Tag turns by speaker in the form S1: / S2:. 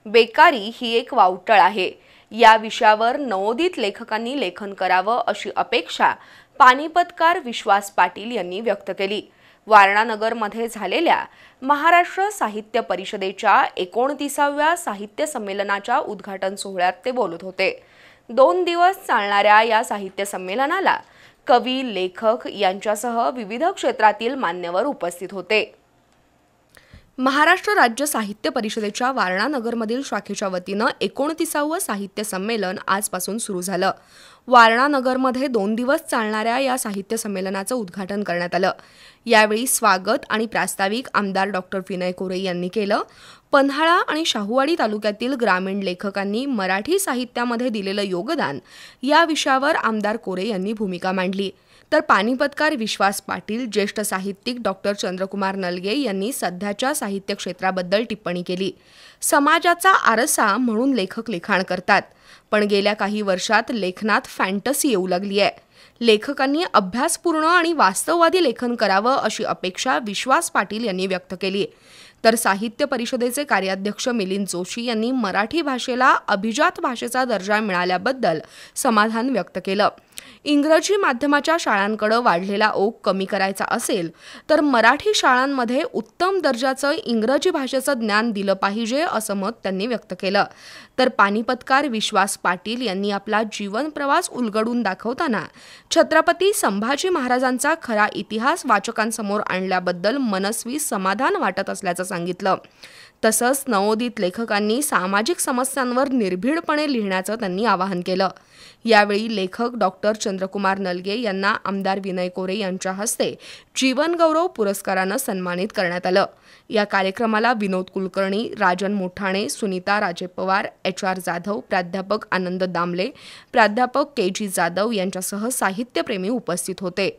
S1: बेकारी ही एक वावटळ आहे। या विषयावर नवोदित लेखकांनी लेखन करावं अशी अपेक्षा पानिपतकार विश्वास पाटील यांनी व्यक्त केली। वारणानगरमध्ये झालेल्या महाराष्ट्र साहित्य परिषदेच्या 29व्या साहित्य संमेलनाच्या उद्घाटन सोहळ्यात ते बोलत होते। 2 दिवस चालणाऱ्या या साहित्य संमेलनाला कवी, लेखक यांच्यासह विविध क्षेत्रातील मान्यवर उपस्थित होते। महाराष्ट्र राज्य साहित्य परिषदेच्या वारणानगरमधील शाखेच्या वतीनं 29वं साहित्य संमेलन आजपासून सुरू झालं। वारणानगरमध्ये 2 दिवस चालणाऱ्या या साहित्य संमेलनाचं उद्घाटन करण्यात आलं। यावेळी स्वागत आणि प्रास्ताविक आमदार डॉक्टर विनय कोरे यांनी केलं। पन्हाळा आणि शाहूवाडी तालुक्यातील ग्रामीण लेखकांनी मराठी साहित्यामध्ये दिलेलं योगदान या विषयावर आमदार कोरे यांनी भूमिका मांडली। तर पानिपतकार विश्वास पाटील, ज्येष्ठ साहित्यिक डॉक्टर चंद्रकुमार नलगे यांनी सध्याच्या साहित्य क्षेत्राबद्दल टिप्पणी केली। समाजाचा आरसा म्हणून लेखक लिखाण करतात, पण गेल्या काही वर्षात लेखनात फॅन्टसी येऊ लागली आहे। लेखकांनी अभ्यासपूर्ण आणि वास्तववादी लेखन करावं अशी अपेक्षा विश्वास पाटील यांनी व्यक्त केली। तर साहित्य परिषदेचे कार्याध्यक्ष मिलिंद जोशी यांनी मराठी भाषेला अभिजात भाषेचा दर्जा मिळाल्याबद्दल समाधान व्यक्त केलं। इंग्रजी माध्यमाच्या शाळांकडे वाढलेला ओघ कमी करायचा असेल तर मराठी शाळांमध्ये उत्तम दर्जाचं इंग्रजी भाषेचं ज्ञान दिलं पाहिजे असं मत त्यांनी व्यक्त केलं। तर पानिपतकार विश्वास पाटील यांनी आपला जीवन प्रवास उलगडून दाखवताना छत्रपती संभाजी महाराजांचा खरा इतिहास वाचकांसमोर आणल्याबद्दल मनस्वी समाधान वाटत असल्याचं सांगितलं। तसंच नवोदित लेखकांनी सामाजिक समस्यांवर निर्भीडपणे लिहिण्याचं त्यांनी आवाहन केलं। यावेळी लेखक डॉक्टर चंद्रकुमार नलगे यांना आमदार विनय कोरे यांच्या हस्ते जीवनगौरव पुरस्कारानं सन्मानित करण्यात आलं। या कार्यक्रमाला विनोद कुलकर्णी, राजन मोठाणे, सुनीता राजे पवार, HR जाधव, प्राध्यापक आनंद दामले, प्राध्यापक KG जाधव यांच्यासह साहित्यप्रेमी उपस्थित होते।